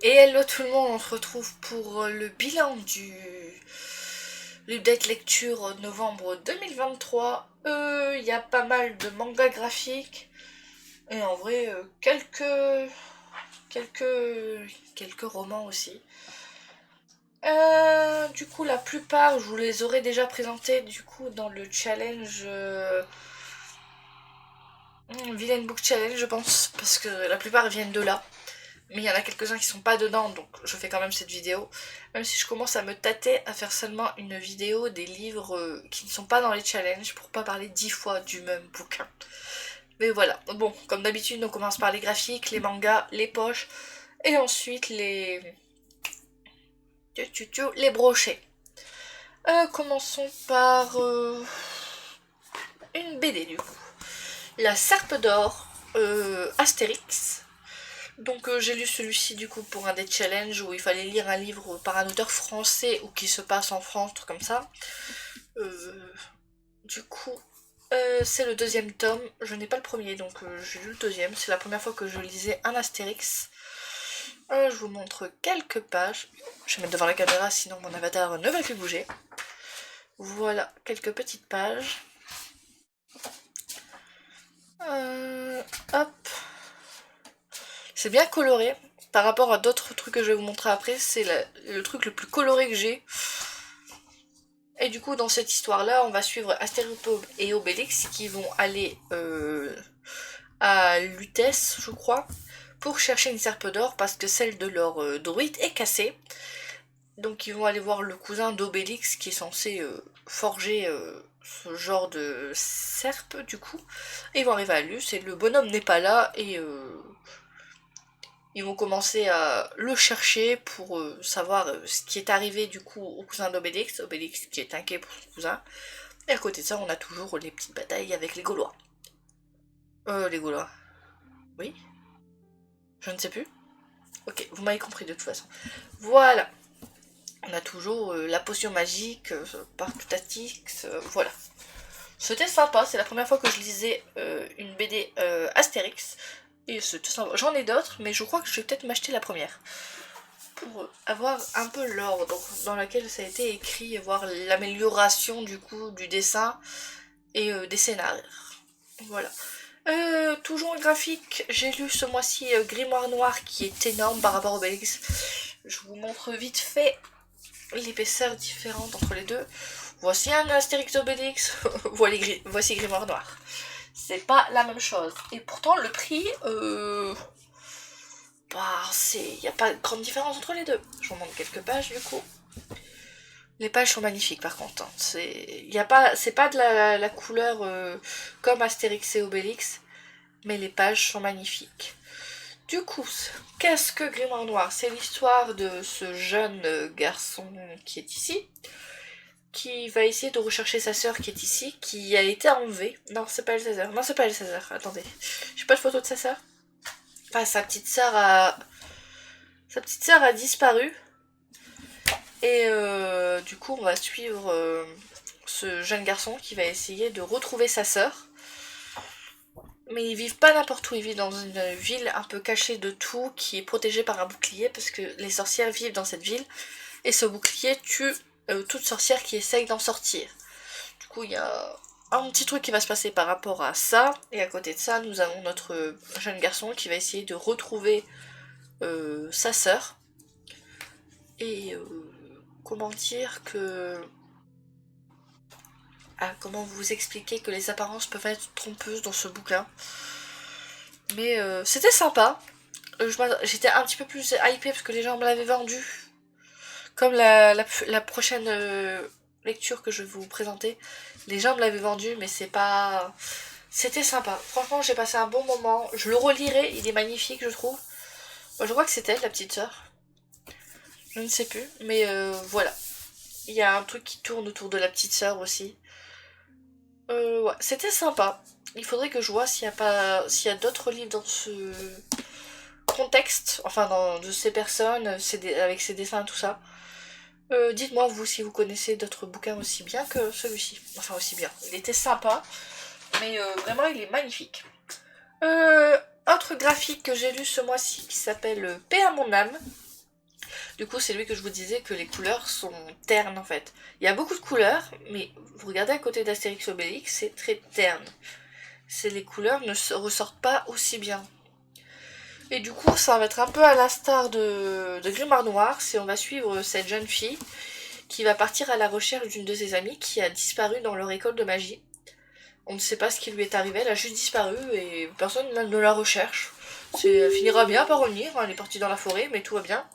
Et hello tout le monde, on se retrouve pour le bilan du Ludette Lecture novembre 2023. Il y a pas mal de mangas graphiques et en vrai quelques romans aussi. Du coup la plupart je vous les aurais déjà présentés du coup dans le challenge Villain Book Challenge je pense, parce que la plupart viennent de là. Mais il y en a quelques-uns qui sont pas dedans, donc je fais quand même cette vidéo. Même si je commence à me tâter à faire seulement une vidéo des livres qui ne sont pas dans les challenges, pour pas parler 10 fois du même bouquin. Mais voilà, bon, comme d'habitude, on commence par les graphiques, les mangas, les poches, et ensuite les brochets. Commençons par une BD du coup. La Serpe d'Or, Astérix. Donc j'ai lu celui-ci du coup pour un des challenges où il fallait lire un livre par un auteur français ou qui se passe en France, truc comme ça. Du coup, c'est le deuxième tome. Je n'ai pas le premier, donc j'ai lu le deuxième. C'est la première fois que je lisais un Astérix. Je vous montre quelques pages. Je vais mettre devant la caméra, sinon mon avatar ne va plus bouger. Voilà, quelques petites pages. Hop. C'est bien coloré. Par rapport à d'autres trucs que je vais vous montrer après, c'est le truc le plus coloré que j'ai. Et du coup, dans cette histoire-là, on va suivre Astérix et Obélix qui vont aller à Lutèce, je crois, pour chercher une serpe d'or parce que celle de leur druide est cassée. Donc ils vont aller voir le cousin d'Obélix qui est censé forger ce genre de serpe du coup. Et ils vont arriver à Luce et le bonhomme n'est pas là et ils vont commencer à le chercher pour savoir ce qui est arrivé du coup au cousin d'Obélix. Obélix qui est inquiet pour son cousin. Et à côté de ça, on a toujours les petites batailles avec les Gaulois. Les Gaulois. Oui. Je ne sais plus. Ok, vous m'avez compris de toute façon. Voilà. On a toujours la potion magique, Partoutatix, voilà. C'était sympa, c'est la première fois que je lisais une BD Astérix. Et c'était sympa. J'en ai d'autres, mais je crois que je vais peut-être m'acheter la première. Pour avoir un peu l'ordre dans lequel ça a été écrit, et voir l'amélioration du coup du dessin et des scénarios. Voilà. Toujours en graphique, j'ai lu ce mois-ci Grimoire Noir qui est énorme par rapport au Obélix. Je vous montre vite fait l'épaisseur différente entre les deux. Voici un Astérix Obélix, voici Grimoire Noir. C'est pas la même chose. Et pourtant, le prix, il n'y a pas de grande différence entre les deux. Je vous montre quelques pages du coup. Les pages sont magnifiques par contre. Hein. C'est pas de la couleur comme Astérix et Obélix, mais les pages sont magnifiques. Du coup, qu'est-ce que Grimoire Noir? C'est l'histoire de ce jeune garçon qui est ici, qui va essayer de rechercher sa sœur qui est ici, qui a été enlevée. Non, c'est pas elle sa sœur. Non, c'est pas elle sa sœur. Attendez. J'ai pas de photo de sa sœur. Enfin, sa petite sœur a disparu. Et du coup, on va suivre ce jeune garçon qui va essayer de retrouver sa sœur. Mais ils vivent pas n'importe où, ils vivent dans une ville un peu cachée de tout, qui est protégée par un bouclier, parce que les sorcières vivent dans cette ville, et ce bouclier tue toute sorcière qui essaye d'en sortir. Du coup, il y a un petit truc qui va se passer par rapport à ça, et à côté de ça, nous avons notre jeune garçon qui va essayer de retrouver sa sœur. Et comment dire que... Ah, comment vous expliquer que les apparences peuvent être trompeuses dans ce bouquin. Mais c'était sympa. J'étais un petit peu plus hypée parce que les gens me l'avaient vendu. Comme la prochaine lecture que je vais vous présenter. Les gens me l'avaient vendu, mais c'est pas... C'était sympa. Franchement, j'ai passé un bon moment. Je le relirai, il est magnifique, je trouve. Moi, je crois que c'était elle, la petite sœur. Je ne sais plus, mais voilà. Il y a un truc qui tourne autour de la petite sœur aussi. Ouais, c'était sympa. Il faudrait que je vois s'il y a d'autres livres dans ce contexte, enfin de ces personnes, avec ces dessins, tout ça. Dites-moi vous si vous connaissez d'autres bouquins aussi bien que celui-ci. Enfin aussi bien. Il était sympa, mais vraiment il est magnifique. Autre graphique que j'ai lu ce mois-ci qui s'appelle Paix à mon âme. Du coup, c'est lui que je vous disais que les couleurs sont ternes en fait. Il y a beaucoup de couleurs, mais vous regardez à côté d'Astérix Obélix, c'est très terne. Les couleurs ne se ressortent pas aussi bien. Et du coup, ça va être un peu à l'instar de Grimoire Noir, si on va suivre cette jeune fille qui va partir à la recherche d'une de ses amies qui a disparu dans leur école de magie. On ne sait pas ce qui lui est arrivé, elle a juste disparu et personne ne la recherche. Elle finira bien par revenir, elle est partie dans la forêt, mais tout va bien.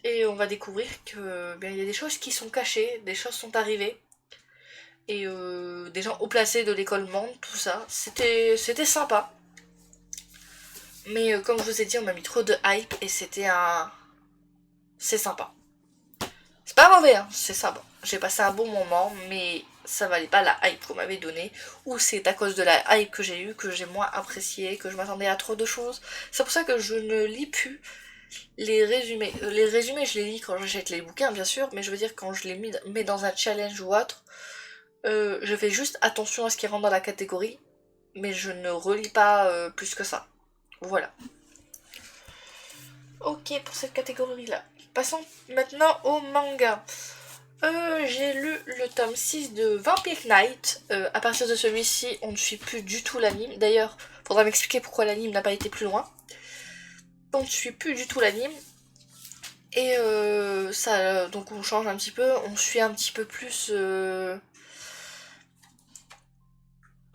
Et on va découvrir que bien, il y a des choses qui sont cachées, des choses sont arrivées. Et des gens haut placés de l'école mentent, tout ça. C'était sympa. Mais comme je vous ai dit, on m'a mis trop de hype et c'est sympa. C'est pas mauvais, hein, c'est sympa. J'ai passé un bon moment, mais ça valait pas la hype qu'on m'avait donnée. Ou c'est à cause de la hype que j'ai eue, que j'ai moins apprécié, que je m'attendais à trop de choses. C'est pour ça que je ne lis plus les résumés. Les résumés, je les lis quand j'achète les bouquins, bien sûr, mais je veux dire quand je les mets dans un challenge ou autre, je fais juste attention à ce qui rentre dans la catégorie, mais je ne relis pas plus que ça. Voilà. Ok pour cette catégorie-là. Passons maintenant au manga. J'ai lu le tome 6 de Vampire Knight. À partir de celui-ci, on ne suit plus du tout l'anime. D'ailleurs, faudra m'expliquer pourquoi l'anime n'a pas été plus loin. On ne suit plus du tout l'anime. Et ça, donc on change un petit peu. On suit un petit peu plus...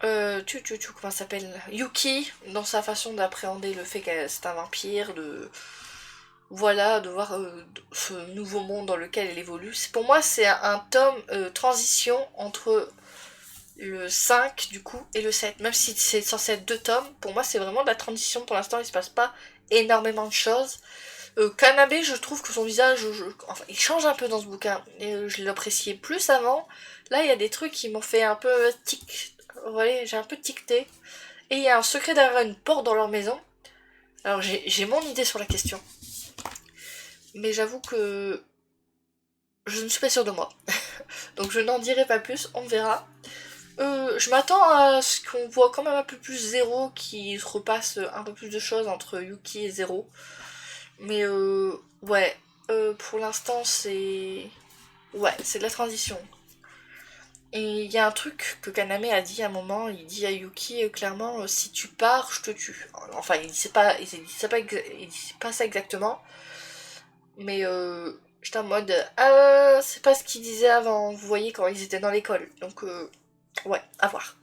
comment ça s'appelle, Yuki, dans sa façon d'appréhender le fait que c'est un vampire, de voir ce nouveau monde dans lequel elle évolue. Pour moi, c'est un tome transition entre le 5 du coup et le 7. Même si c'est censé être deux tomes, pour moi c'est vraiment de la transition. Pour l'instant, il se passe pas énormément de choses. Kaname, je trouve que son visage, enfin, il change un peu dans ce bouquin. Et, je l'appréciais plus avant. Là, il y a des trucs qui m'ont fait un peu tic. Vous voyez, j'ai un peu ticté. Et il y a un secret derrière une porte dans leur maison. Alors, j'ai mon idée sur la question. Mais j'avoue que je ne suis pas sûre de moi. Donc, je n'en dirai pas plus, on verra. Je m'attends à ce qu'on voit quand même un peu plus Zéro, qui se repasse un peu plus de choses entre Yuki et Zéro. Mais ouais, pour l'instant c'est... Ouais, c'est de la transition. Et il y a un truc que Kaname a dit à un moment, il dit à Yuki clairement, si tu pars, je te tue. Enfin, il disait pas, il disait pas ça exactement, mais j'étais en mode, c'est pas ce qu'il disait avant, vous voyez, quand ils étaient dans l'école. Donc, ouais, à voir.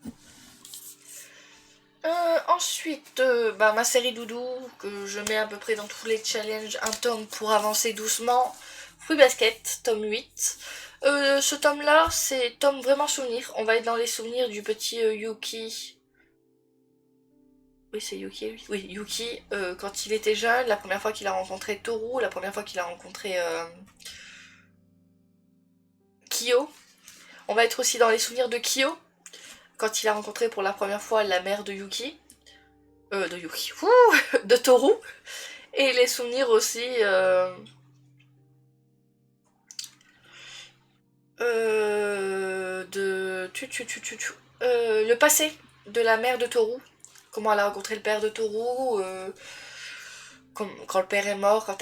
Ensuite, ma série doudou, que je mets à peu près dans tous les challenges, un tome pour avancer doucement. Fruit Basket, tome 8. Ce tome-là, c'est tome vraiment souvenir. On va être dans les souvenirs du petit Yuki. Oui, c'est Yuki, oui. Oui, Yuki, quand il était jeune, la première fois qu'il a rencontré Toru, la première fois qu'il a rencontré Kyo. On va être aussi dans les souvenirs de Kyo, quand il a rencontré pour la première fois la mère de Yuki. De Toru. Et les souvenirs aussi le passé de la mère de Toru. Comment elle a rencontré le père de Toru, quand le père est mort,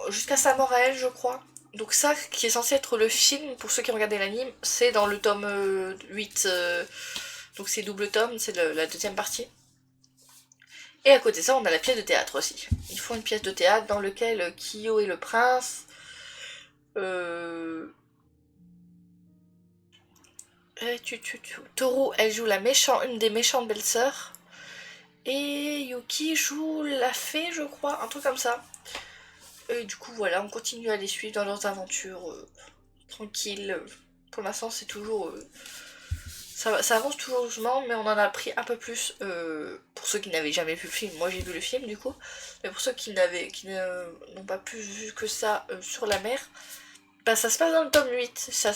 jusqu'à sa mort à elle, je crois. Donc ça, qui est censé être le film, pour ceux qui ont regardé l'anime, c'est dans le tome 8. Donc c'est double tome, c'est la deuxième partie. Et à côté de ça, on a la pièce de théâtre aussi. Ils font une pièce de théâtre dans laquelle Kyo est le prince. Toru, elle joue une des méchantes belles-sœurs. Et Yuki joue la fée, je crois, un truc comme ça. Et du coup, voilà, on continue à les suivre dans leurs aventures tranquilles. Pour l'instant, c'est toujours... ça avance toujours doucement, mais on en a appris un peu plus pour ceux qui n'avaient jamais vu le film. Moi, j'ai vu le film, du coup. Mais pour ceux qui n'ont pas plus vu que ça sur la mer, bah, ça se passe dans le tome 8. Ça,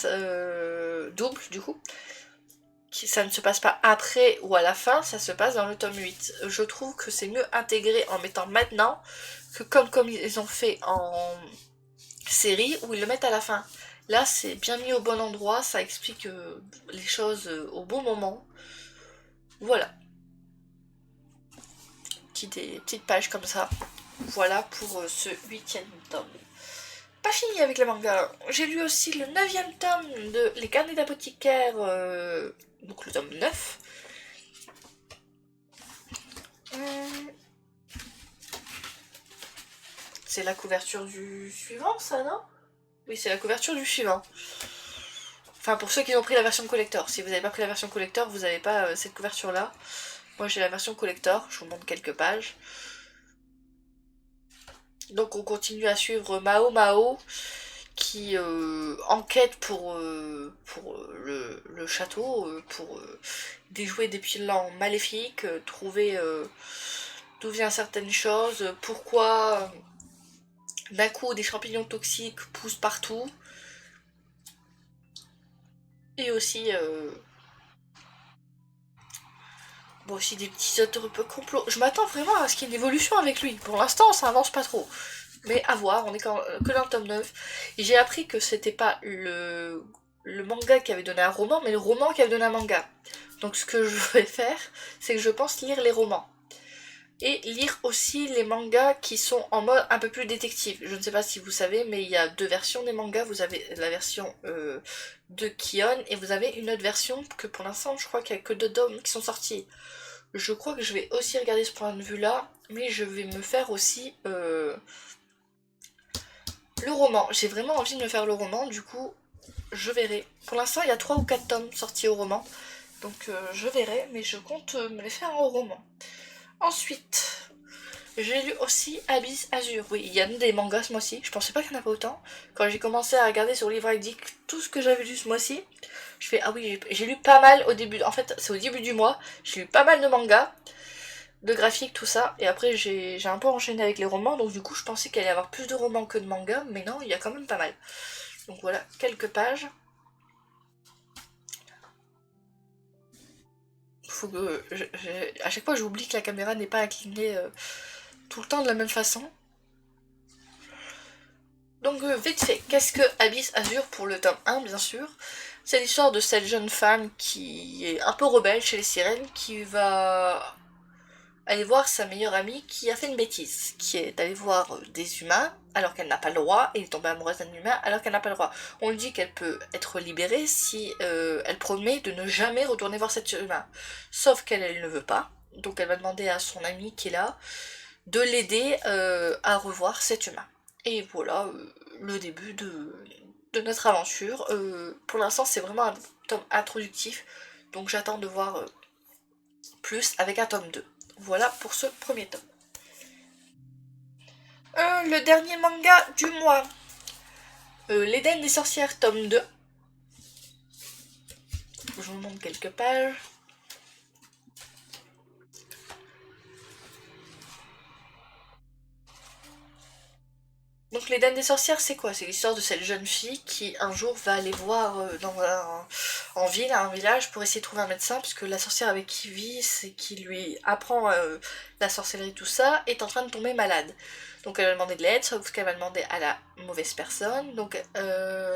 double, du coup. Ça ne se passe pas après ou à la fin, ça se passe dans le tome 8. Je trouve que c'est mieux intégré en mettant maintenant que comme ils ont fait en série où ils le mettent à la fin. Là, c'est bien mis au bon endroit, ça explique les choses au bon moment. Voilà. Petites pages comme ça. Voilà pour ce 8e tome. pas fini avec les mangas. J'ai lu aussi le 9e tome de Les Carnets d'apothicaire, donc le tome 9. C'est la couverture du suivant, ça, non? Oui, c'est la couverture du suivant. Enfin, pour ceux qui ont pris la version collector. Si vous n'avez pas pris la version collector, vous n'avez pas cette couverture-là. Moi, j'ai la version collector. Je vous montre quelques pages. Donc, on continue à suivre Mao Mao, qui enquête pour le château, pour déjouer des plans maléfiques, trouver d'où viennent certaines choses, pourquoi d'un coup des champignons toxiques poussent partout, et aussi bon, aussi des petits autres un peu complots. Je m'attends vraiment à ce qu'il y ait une évolution avec lui. Pour l'instant, ça avance pas trop. Mais à voir, on est que dans le tome 9. Et j'ai appris que c'était pas le manga qui avait donné un roman, mais le roman qui avait donné un manga. Donc ce que je vais faire, c'est que je pense lire les romans. Et lire aussi les mangas qui sont en mode un peu plus détective. Je ne sais pas si vous savez, mais il y a 2 versions des mangas. Vous avez la version de Kion et vous avez une autre version que pour l'instant, je crois qu'il n'y a que 2 tomes qui sont sortis. Je crois que je vais aussi regarder ce point de vue-là, mais je vais me faire aussi le roman. J'ai vraiment envie de me faire le roman, du coup, je verrai. Pour l'instant, il y a 3 ou 4 tomes sortis au roman, donc je verrai, mais je compte me les faire au roman. Ensuite, j'ai lu aussi Abyss Azur. Oui, il y a des mangas ce mois-ci. Je pensais pas qu'il y en avait autant. Quand j'ai commencé à regarder sur Livre Addict tout ce que j'avais lu ce mois-ci, je fais ah oui, j'ai lu pas mal au début. En fait, c'est au début du mois. J'ai lu pas mal de mangas, de graphiques, tout ça. Et après, j'ai un peu enchaîné avec les romans. Donc du coup, je pensais qu'il allait y avoir plus de romans que de mangas. Mais non, il y a quand même pas mal. Donc voilà, quelques pages. Faut que à chaque fois, j'oublie que la caméra n'est pas inclinée tout le temps de la même façon. Donc vite fait, qu'est-ce que Abyss Azur pour le tome 1 bien sûr? C'est l'histoire de cette jeune femme qui est un peu rebelle chez les sirènes, qui va aller voir sa meilleure amie qui a fait une bêtise, qui est d'aller voir des humains alors qu'elle n'a pas le droit, et tomber amoureuse d'un humain alors qu'elle n'a pas le droit. On lui dit qu'elle peut être libérée si elle promet de ne jamais retourner voir cet humain. Sauf qu'elle, elle ne veut pas, donc elle va demander à son amie qui est là de l'aider à revoir cet humain. Et voilà le début de notre aventure. Pour l'instant, c'est vraiment un tome introductif, donc j'attends de voir plus avec un tome 2. Voilà pour ce premier tome. Le dernier manga du mois. L'Éden des sorcières, tome 2. Je vous montre quelques pages. Donc l'Éden des sorcières, c'est quoi? C'est l'histoire de cette jeune fille qui un jour va aller voir en ville, à un village, pour essayer de trouver un médecin, puisque la sorcière avec qui vit, c'est qui lui apprend la sorcellerie, tout ça, est en train de tomber malade. Donc elle va demander de l'aide, sauf qu'elle va demander à la mauvaise personne, donc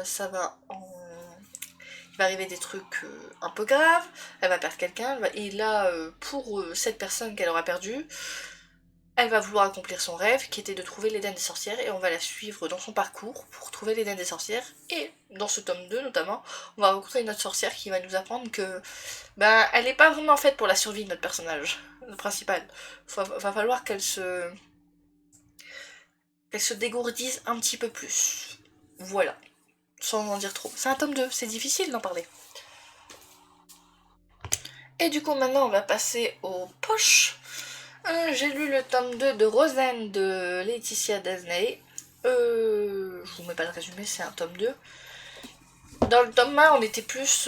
ça va il va arriver des trucs un peu graves, elle va perdre quelqu'un, et là, pour cette personne qu'elle aura perdue, elle va vouloir accomplir son rêve, qui était de trouver l'Éden des sorcières, et on va la suivre dans son parcours pour trouver l'Éden des sorcières. Et dans ce tome 2 notamment, on va rencontrer une autre sorcière qui va nous apprendre que ben elle n'est pas vraiment faite pour la survie de notre personnage principal. Va falloir qu'elle se dégourdisse un petit peu plus. Voilà, sans en dire trop. C'est un tome 2, c'est difficile d'en parler. Et du coup maintenant on va passer aux poches. J'ai lu le tome 2 de Roseanne de Laetitia Disney. Je vous mets pas le résumé, c'est un tome 2. Dans le tome 1, on était plus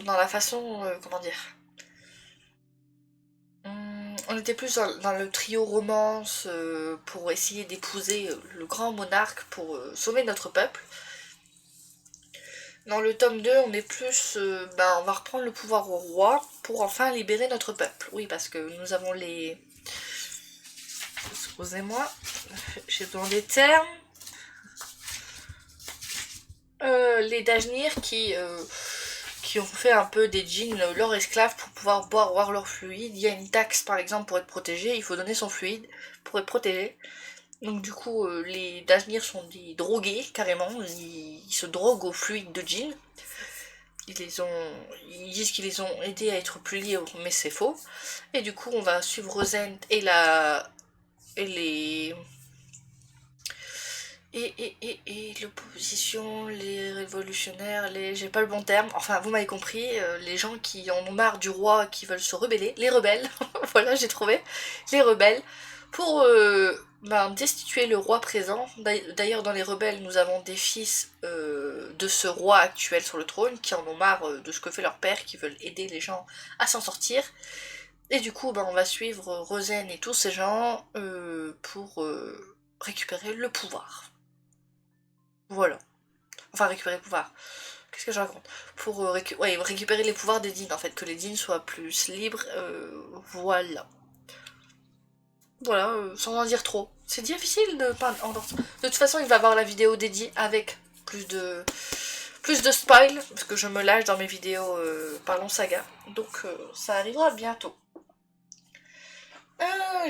dans la façon, comment dire, on était plus dans le trio romance pour essayer d'épouser le grand monarque pour sauver notre peuple. Dans le tome 2, on est plus, on va reprendre le pouvoir au roi pour enfin libérer notre peuple. Oui, parce que nous avons les... Excusez-moi, j'ai besoin des termes. Les Dajnir qui ont fait un peu des djinns leurs esclaves pour pouvoir boire leur fluide. Il y a une taxe par exemple pour être protégé, il faut donner son fluide pour être protégé. Donc du coup, les Dazmir sont des drogués, carrément. Ils se droguent au fluide de Jin. Ils disent qu'ils les ont aidés à être plus libres, mais c'est faux. Et du coup, on va suivre Rosent et les et l'opposition, les révolutionnaires, j'ai pas le bon terme, enfin vous m'avez compris, les gens qui en ont marre du roi, qui veulent se rebeller, les rebelles, voilà j'ai trouvé, les rebelles, pour destituer le roi présent. D'ailleurs dans les rebelles nous avons des fils de ce roi actuel sur le trône qui en ont marre de ce que fait leur père, qui veulent aider les gens à s'en sortir. Et du coup on va suivre Rosen et tous ces gens pour récupérer le pouvoir. Voilà. Enfin, récupérer le pouvoir. Qu'est-ce que je raconte? Pour récupérer les pouvoirs des djinns, en fait, que les djinns soient plus libres. Voilà. Voilà, sans en dire trop. C'est difficile de pas en... De toute façon, il va y avoir la vidéo dédiée avec plus de spoil, parce que je me lâche dans mes vidéos Parlons Saga. Donc, ça arrivera bientôt.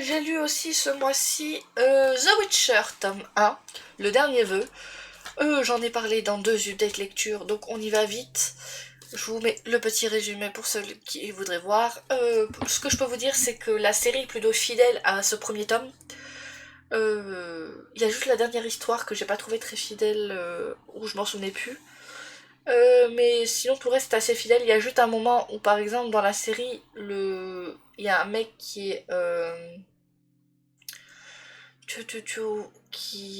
J'ai lu aussi ce mois-ci The Witcher, tome 1, le dernier vœu. J'en ai parlé dans 2 updates lecture, donc on y va vite. Je vous mets le petit résumé pour ceux qui voudraient voir. Ce que je peux vous dire, c'est que la série est plutôt fidèle à ce premier tome. Il y a juste la dernière histoire que j'ai pas trouvé très fidèle, où je m'en souvenais plus. Mais sinon tout le reste est assez fidèle. Il y a juste un moment où par exemple dans la série, il y a un mec qui est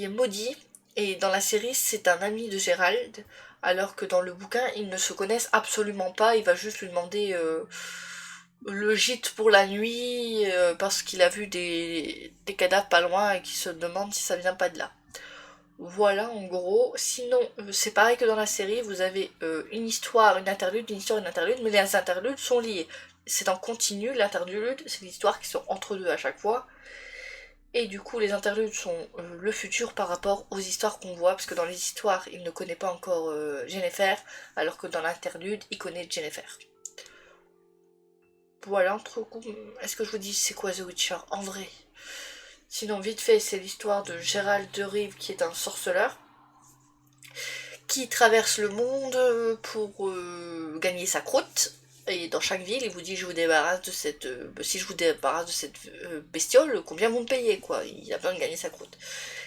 maudit, et dans la série c'est un ami de Gérald, alors que dans le bouquin ils ne se connaissent absolument pas. Il va juste lui demander le gîte pour la nuit parce qu'il a vu des cadavres pas loin et qu'il se demande si ça vient pas de là. Voilà en gros. Sinon c'est pareil que dans la série, vous avez une histoire, une interlude, mais les interludes sont liés. C'est en continu, l'interlude, c'est des histoires qui sont entre deux à chaque fois. Et du coup, les interludes sont le futur par rapport aux histoires qu'on voit, parce que dans les histoires, il ne connaît pas encore Jennifer, alors que dans l'interlude, il connaît Jennifer. Voilà, trop cool. Est-ce que je vous dis c'est quoi The Witcher en vrai? Sinon, vite fait, c'est l'histoire de Gérald de Rive, qui est un sorceleur, qui traverse le monde pour gagner sa croûte. Et dans chaque ville, il vous dit je vous débarrasse de cette. Si je vous débarrasse de cette bestiole, combien vous me payez quoi? Il a besoin de gagner sa croûte.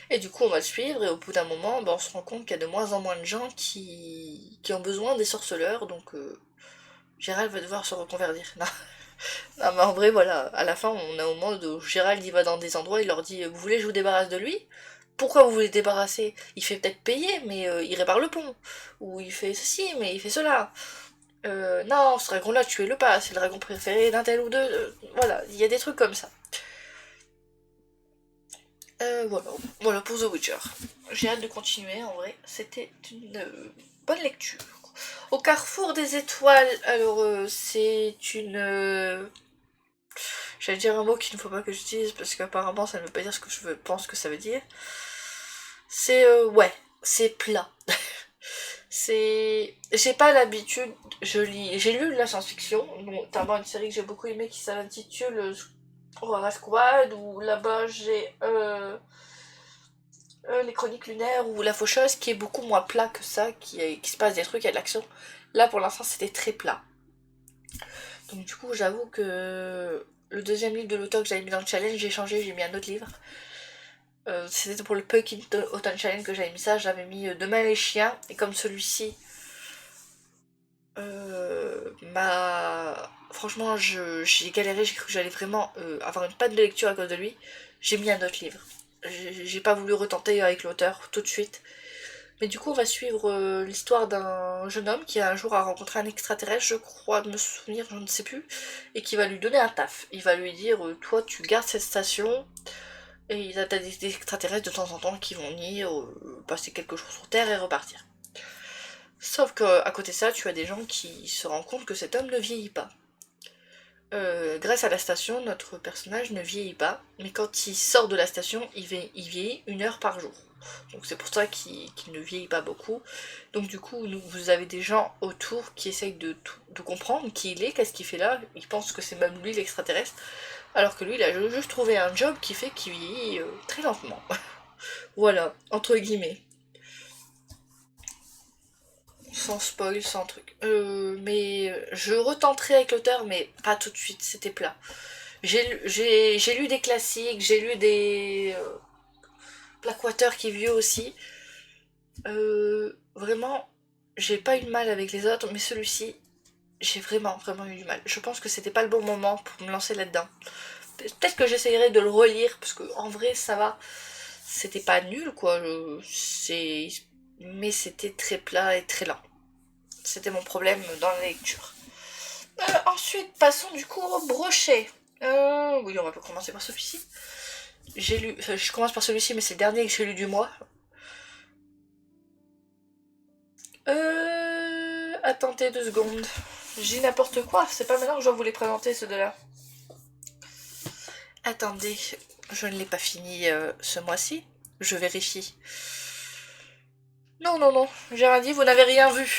Et du coup, on va le suivre, et au bout d'un moment, on se rend compte qu'il y a de moins en moins de gens qui ont besoin des sorceleurs, donc Gérald va devoir se reconvertir. Non. Non, mais en vrai, voilà, à la fin, on a au moment où Gérald il va dans des endroits, il leur dit vous voulez que je vous débarrasse de lui? Pourquoi vous voulez débarrasser? Il fait peut-être payer, mais il répare le pont. Ou il fait ceci, mais il fait cela. Non, ce dragon-là, tuez-le pas, c'est le dragon préféré d'un tel ou deux. Voilà, il y a des trucs comme ça. Voilà pour The Witcher. J'ai hâte de continuer, en vrai. C'était une bonne lecture. Au carrefour des étoiles, alors c'est une... J'allais dire un mot qu'il ne faut pas que j'utilise parce qu'apparemment ça ne veut pas dire ce que pense que ça veut dire. C'est... ouais, c'est plat. C'est... J'ai pas l'habitude, j'ai lu de la science-fiction, notamment une série que j'ai beaucoup aimée qui s'intitule Horror Squad, où là-bas j'ai les chroniques lunaires ou la faucheuse qui est beaucoup moins plat que ça, qui se passe des trucs, il y a de l'action. Là pour l'instant c'était très plat. Donc du coup j'avoue que le deuxième livre de l'automne que j'avais mis dans le challenge, j'ai changé, j'ai mis un autre livre. C'était pour le Puck Autumn Challenge que j'avais mis ça, j'avais mis Demain les chiens, et comme celui-ci franchement j'ai galéré, j'ai cru que j'allais vraiment avoir une panne de lecture à cause de lui, j'ai mis un autre livre. J'ai pas voulu retenter avec l'auteur tout de suite. Mais du coup, on va suivre l'histoire d'un jeune homme qui un jour a rencontré un extraterrestre, je crois de me souvenir, je ne sais plus, et qui va lui donner un taf. Il va lui dire toi, tu gardes cette station, et il y a des extraterrestres de temps en temps qui vont venir passer quelques jours sur Terre et repartir. Sauf qu'à côté de ça, tu as des gens qui se rendent compte que cet homme ne vieillit pas. Grâce à la station, notre personnage ne vieillit pas, mais quand il sort de la station, il vieillit 1 heure par jour. Donc c'est pour ça qu'il ne vieillit pas beaucoup. Donc du coup, vous avez des gens autour qui essayent de comprendre qui il est, qu'est-ce qu'il fait là. Ils pensent que c'est même lui l'extraterrestre. Alors que lui, il a juste trouvé un job qui fait qu'il vieillit très lentement. Voilà, entre guillemets. Sans spoil, sans truc. Mais je retenterai avec l'auteur, mais pas tout de suite, c'était plat. J'ai lu des classiques, j'ai lu des Blackwater qui est vieux aussi. Vraiment, j'ai pas eu de mal avec les autres, mais celui-ci, j'ai vraiment eu du mal. Je pense que c'était pas le bon moment pour me lancer là-dedans. Peut-être que j'essayerai de le relire, parce que en vrai, ça va. C'était pas nul, quoi. Mais c'était très plat et très lent. C'était mon problème dans la lecture. Ensuite, passons du coup au brochet. Oui, on va pas commencer par celui-ci. J'ai lu, enfin, je commence par celui-ci, mais c'est le dernier que j'ai lu du mois. Attendez 2 secondes. J'ai n'importe quoi, c'est pas maintenant que je dois vous les présenter ceux de là. Attendez, je ne l'ai pas fini ce mois-ci. Je vérifie. Non, non, non, j'ai rien dit, vous n'avez rien vu.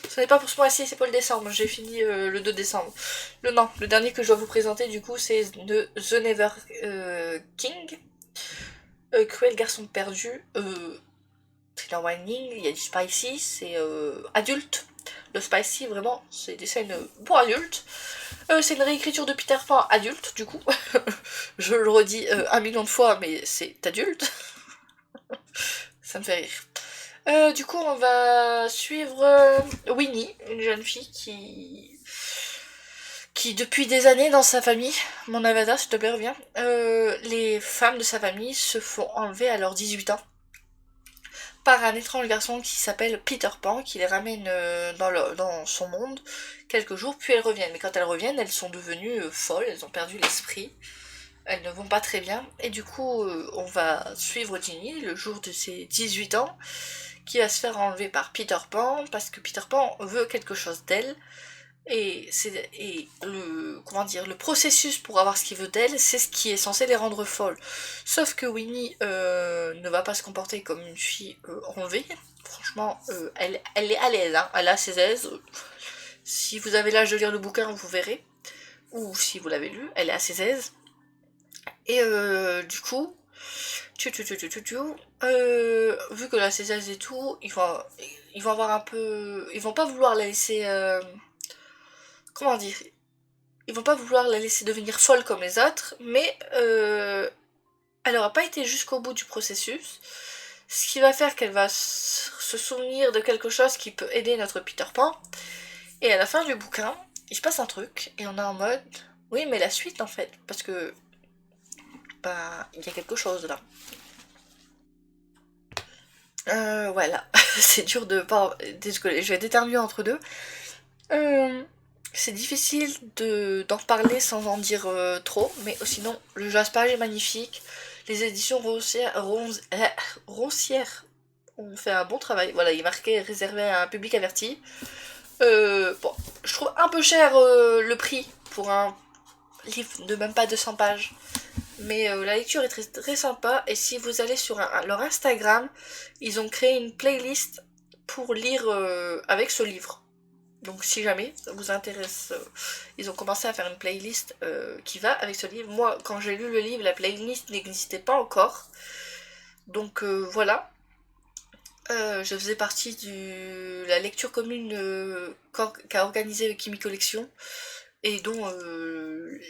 Ce n'est pas pour ce mois-ci, c'est pour le décembre. J'ai fini le 2 décembre. Le dernier que je dois vous présenter, du coup, c'est The Never King. Cruel garçon perdu. Thriller Whining, il y a du spicy, c'est adulte. Le spicy, vraiment, c'est des scènes pour adultes. C'est une réécriture de Peter Pan adulte, du coup. Je le redis 1 million de fois, mais c'est adulte. Ça me fait rire. Du coup, on va suivre Winnie, une jeune fille qui depuis des années dans sa famille, mon avatar s'il te plaît reviens, les femmes de sa famille se font enlever à leurs 18 ans par un étrange garçon qui s'appelle Peter Pan, qui les ramène dans son monde quelques jours, puis elles reviennent. Mais quand elles reviennent, elles sont devenues folles, elles ont perdu l'esprit, elles ne vont pas très bien, et du coup, on va suivre Ginny le jour de ses 18 ans, qui va se faire enlever par Peter Pan, parce que Peter Pan veut quelque chose d'elle, et le processus pour avoir ce qu'il veut d'elle, c'est ce qui est censé les rendre folles. Sauf que Winnie ne va pas se comporter comme une fille enlevée. Franchement, elle est à l'aise, hein. Elle a ses aises. Si vous avez l'âge de lire le bouquin, vous verrez. Ou si vous l'avez lu, elle est à ses aises. Et du coup, vu que là ses aises et tout, ils vont avoir un peu, ils vont pas vouloir la laisser, comment dire, ils vont pas vouloir la laisser devenir folle comme les autres, mais elle aura pas été jusqu'au bout du processus, ce qui va faire qu'elle va se souvenir de quelque chose qui peut aider notre Peter Pan, et à la fin du bouquin, il se passe un truc, et on est en mode, oui mais la suite en fait, parce que, bah, il y a quelque chose là. Voilà, c'est dur de pas... Désolé, je vais d'éternuer entre deux. C'est difficile d'en parler sans en dire trop, mais sinon, le jaspage est magnifique. Les éditions Roncières ont fait un bon travail. Voilà, il est marqué réservé à un public averti. Bon, je trouve un peu cher le prix pour un livre de même pas 200 pages. Mais la lecture est très, très sympa. Et si vous allez sur leur Instagram, ils ont créé une playlist pour lire avec ce livre. Donc si jamais ça vous intéresse, ils ont commencé à faire une playlist qui va avec ce livre. Moi, quand j'ai lu le livre, la playlist n'existait pas encore. Donc voilà. Je faisais partie de la lecture commune qu'a organisé Kimi Collection et dont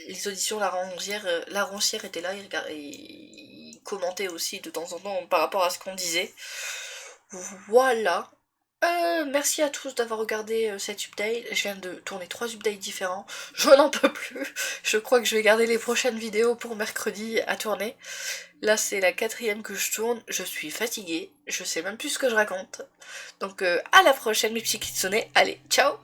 les auditions La Roncière était là, il commentait aussi de temps en temps par rapport à ce qu'on disait. Voilà. Merci à tous d'avoir regardé cet update. Je viens de tourner 3 updates différents. Je n'en peux plus. Je crois que je vais garder les prochaines vidéos pour mercredi à tourner. Là, c'est la 4e que je tourne. Je suis fatiguée. Je sais même plus ce que je raconte. Donc, à la prochaine, mes petits kitsune. Allez, ciao!